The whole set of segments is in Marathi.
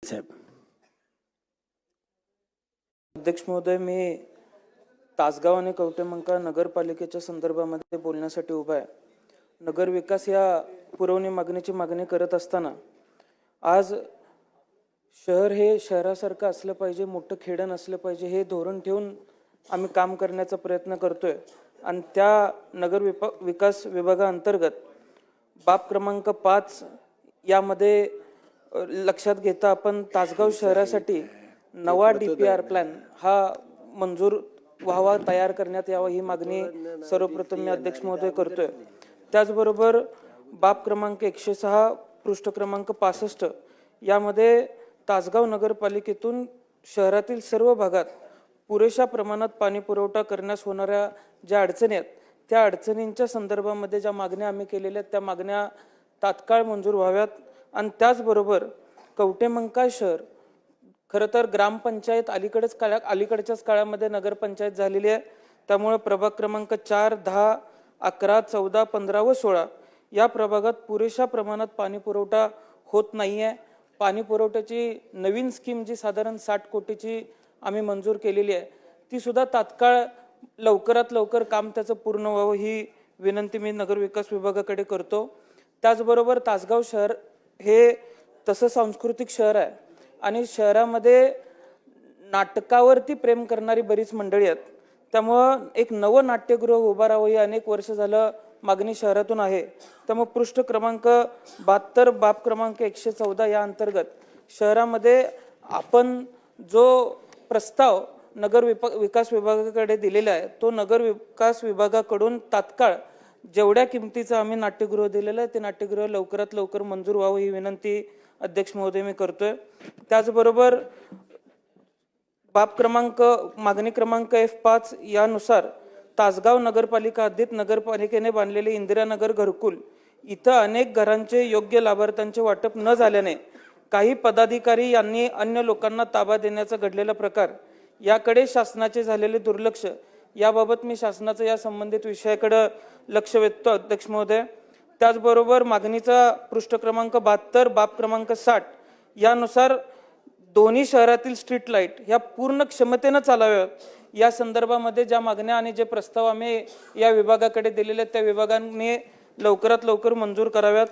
साहेब. अध्यक्ष महोदय, मी तासगाव आणि कवटेमंका नगरपालिकेच्या संदर्भामध्ये बोलण्यासाठी उभा आहे. नगर विकास या पुरवणी मागणीची मागणी करत असताना आज शहर हे शहरासारखं असलं पाहिजे, मोठं खेडं नसलं पाहिजे, हे धोरण ठेवून आम्ही काम करण्याचा प्रयत्न करतोय. आणि त्या नगर विकास विभागाअंतर्गत बाब क्रमांक 5 यामध्ये लक्षात घेता आपण तासगाव शहरासाठी नवा DPR प्लॅन हा मंजूर व्हावा, तयार करण्यात यावा, ही मागणी सर्वप्रथम मी अध्यक्ष महोदय करतोय. त्याचबरोबर बाब क्रमांक 106 पृष्ठ क्रमांक 65 यामध्ये तासगाव नगरपालिकेतून शहरातील सर्व भागात पुरेशा प्रमाणात पाणी पुरवठा करण्यास होणाऱ्या ज्या अडचणी आहेत त्या अडचणींच्या संदर्भामध्ये ज्या मागण्या आम्ही केलेल्या आहेत त्या मागण्या तात्काळ मंजूर व्हाव्यात. आणि त्याचबरोबर कवटेमंका शहर खरं तर ग्रामपंचायत अलीकडच्याच काळामध्ये नगरपंचायत झालेली आहे. त्यामुळे प्रभाग क्रमांक 4, 10, 11, 14, 15 व 16 या प्रभागात पुरेशा प्रमाणात पाणी पुरवठा होत नाहीये. पाणी पुरवठ्याची नवीन स्कीम जी साधारण 60 कोटीची आम्ही मंजूर केलेली आहे ती सुद्धा तात्काळ लवकरात लवकर काम त्याचं पूर्ण व्हावं, ही विनंती मी नगर विकास विभागाकडे करतो. त्याचबरोबर तासगाव शहर हे तसं सांस्कृतिक शहर आहे आणि शहरामध्ये नाटकावरती प्रेम करणारी बरीच मंडळी आहेत. त्यामुळं एक नवं नाट्यगृह उभारावं ही अनेक वर्ष झालं मागणी शहरातून आहे. त्यामुळे पृष्ठ क्रमांक 72 बाब क्रमांक 114 या अंतर्गत शहरामध्ये आपण जो प्रस्ताव नगर विकास विभागाकडे दिलेला आहे तो नगर विकास विभागाकडून तात्काळ जेवढ्या किमतीचं आम्ही नाट्यगृह दिलेलं आहे ते नाट्यगृह लवकरात लवकर मंजूर व्हावं, ही विनंती अध्यक्ष महोदय मी करतोय. त्याचबरोबर मागणी क्रमांक F5 यानुसार तासगाव नगरपालिका हद्दीत नगरपालिकेने बांधलेले इंदिरानगर घरकुल इथं अनेक घरांचे योग्य लाभार्थ्यांचे वाटप न झाल्याने काही पदाधिकारी यांनी अन्य लोकांना ताबा देण्याचा घडलेला प्रकार, याकडे शासनाचे झालेले दुर्लक्ष, याबाबत मी शासनाचं या संबंधित विषयाकडे लक्ष वेधतो अध्यक्ष महोदय. त्याचबरोबर मागणीचा पृष्ठ क्रमांक 72 बाब क्रमांक 60 यानुसार दोन्ही शहरातील स्ट्रीट लाईट ह्या पूर्ण क्षमतेनं चालाव्यात, या संदर्भामध्ये ज्या मागण्या आणि जे प्रस्ताव आम्ही या विभागाकडे दिलेले त्या विभागाने लवकरात लवकर मंजूर कराव्यात.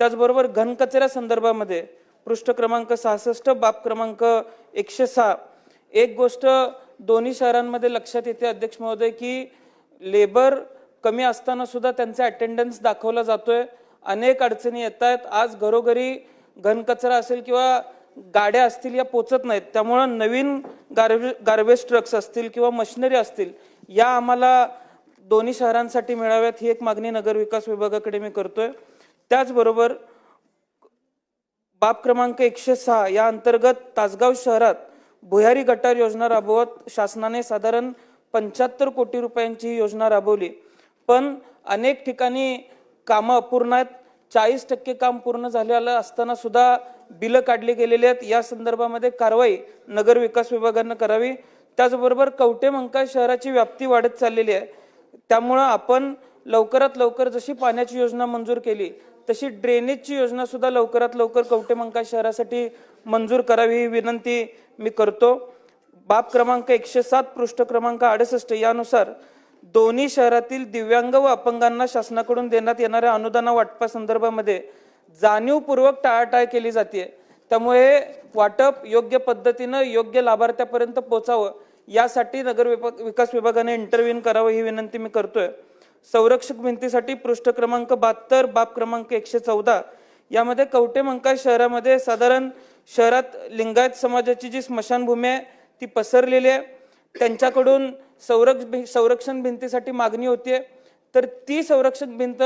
त्याचबरोबर घनकचऱ्या संदर्भामध्ये पृष्ठ क्रमांक 66 बाब क्रमांक 106 एक गोष्ट दोन्ही शहरांमध्ये लक्षात येते अध्यक्ष महोदय की लेबर कमी असताना सुद्धा त्यांचा अटेंडन्स दाखवला जातोय. अनेक अडचणी येत आहेत. आज घरोघरी घनकचरा असेल किंवा गाड्या असतील या पोचत नाहीत. त्यामुळं नवीन गार्बेज ट्रक्स असतील किंवा मशिनरी असतील या आम्हाला दोन्ही शहरांसाठी मिळाव्यात, ही एक मागणी नगर विकास विभागाकडे मी करतोय. त्याचबरोबर बाब क्रमांक 106 या अंतर्गत तासगाव शहरात भुयारी गटार योजना राबवत शासनाने साधारण 75 कोटी रुपयांची योजना राबवली, पण अनेक ठिकाणी कामं अपूर्ण आहेत. 40% काम पूर्ण झालेलं असताना सुद्धा बिलं काढली गेलेली आहेत. या संदर्भामध्ये कारवाई नगर विकास विभागानं करावी. त्याचबरोबर कवटेमंका शहराची व्याप्ती वाढत चाललेली आहे. त्यामुळं आपण लवकरात लवकर जशी पाण्याची योजना मंजूर केली तशी ड्रेनेजची योजना सुद्धा लवकरात लवकर कवटेमंका शहरासाठी मंजूर करावी, ही विनंती मी करतो. बाब क्रमांक 107 पृष्ठ क्रमांक 68 यानुसार दोन्ही शहरातील दिव्यांग व अपंगांना शासनाकडून देण्यात येणाऱ्या अनुदान वाटपासंदर्भामध्ये जाणीवपूर्वक टाळाटाळ केली जाते. त्यामुळे वाटप योग्य पद्धतीनं योग्य लाभार्थ्यापर्यंत पोहोचावं यासाठी नगर विकास विभागाने इंटरव्ह्यू करावं, ही विनंती मी करतोय. संरक्षक भिंतीसाठी पृष्ठ क्रमांक 72 बाब क्रमांक 114 यामध्ये कवटेमंका शहरामध्ये साधारण शहरात लिंगायत समाजाची जी स्मशानभूमी आहे ती पसरलेली आहे. त्यांच्याकडून संरक्षण भिंतीसाठी मागणी होतीये, तर ती संरक्षक भिंत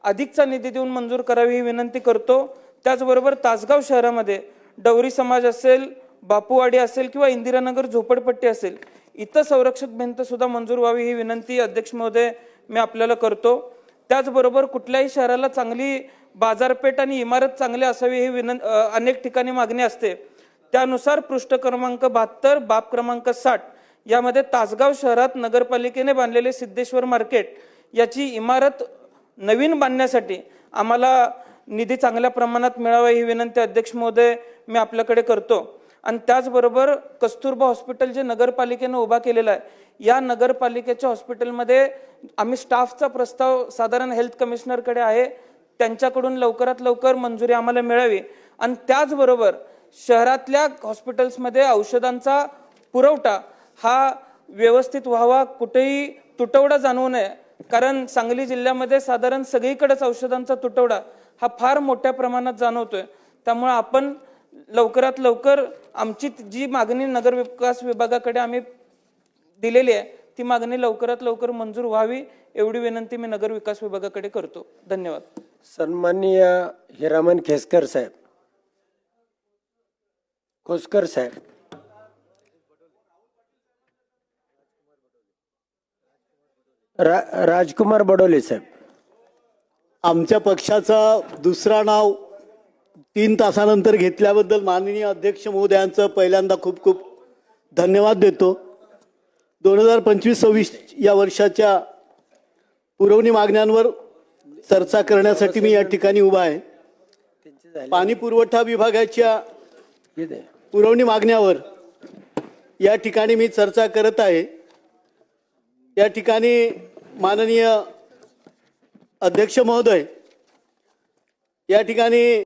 अधिकचा निधी देऊन मंजूर करावी, ही विनंती करतो. त्याचबरोबर तासगाव शहरामध्ये डवरी समाज असेल, बापूवाडी असेल किंवा इंदिरानगर झोपडपट्टी असेल, इथं संरक्षक भिंत सुद्धा मंजूर व्हावी, ही विनंती अध्यक्ष महोदय मी आपल्याला करतो. त्याचबरोबर कुठल्याही शहराला चांगली बाजारपेठ आणि इमारत चांगली असावी, ही अनेक ठिकाणी मागणी असते. त्यानुसार पृष्ठ क्रमांक 72 बाब क्रमांक 60 यामध्ये तासगाव शहरात नगरपालिकेने बांधलेले सिद्धेश्वर मार्केट याची इमारत नवीन बांधण्यासाठी आम्हाला निधी चांगल्या प्रमाणात मिळावा, ही विनंती अध्यक्ष महोदय मी आपल्याकडे करतो. आणि त्याचबरोबर कस्तुरबा हॉस्पिटल जे नगरपालिकेनं उभा केलेलं आहे, या नगरपालिकेच्या हॉस्पिटलमध्ये आम्ही स्टाफचा प्रस्ताव साधारण हेल्थ कमिशनरकडे आहे, त्यांच्याकडून लवकरात लवकर मंजुरी आम्हाला मिळावी. आणि त्याचबरोबर शहरातल्या हॉस्पिटल्समध्ये औषधांचा पुरवठा हा व्यवस्थित व्हावा, कुठेही तुटवडा जाणवू नये. कारण सांगली जिल्ह्यामध्ये साधारण सगळीकडेच औषधांचा तुटवडा हा फार मोठ्या प्रमाणात जाणवतोय. त्यामुळे आपण लवकरात लवकर आमची जी मागणी नगर विकास विभागाकडे आम्ही दिलेली आहे ती मागणी लवकरात लवकर मंजूर व्हावी एवढी विनंती मी नगर विकास विभागाकडे करतो. धन्यवाद. सन्माननीय हिरामन खेसकर साहेब, खोसकर साहेब. राजकुमार बडोले साहेब. आमच्या पक्षाचं दुसरा नाव 3 तासानंतर घेतल्याबद्दल माननीय अध्यक्ष महोदयांचं पहिल्यांदा खूप खूप धन्यवाद देतो. 2025-26 या वर्षाच्या पुरवणी मागण्यांवर चर्चा करण्यासाठी मी या ठिकाणी उभा आहे. पाणी पुरवठा विभागाच्या पुरवणी मागण्यावर या ठिकाणी मी चर्चा करत आहे. या ठिकाणी माननीय अध्यक्ष महोदय, या ठिकाणी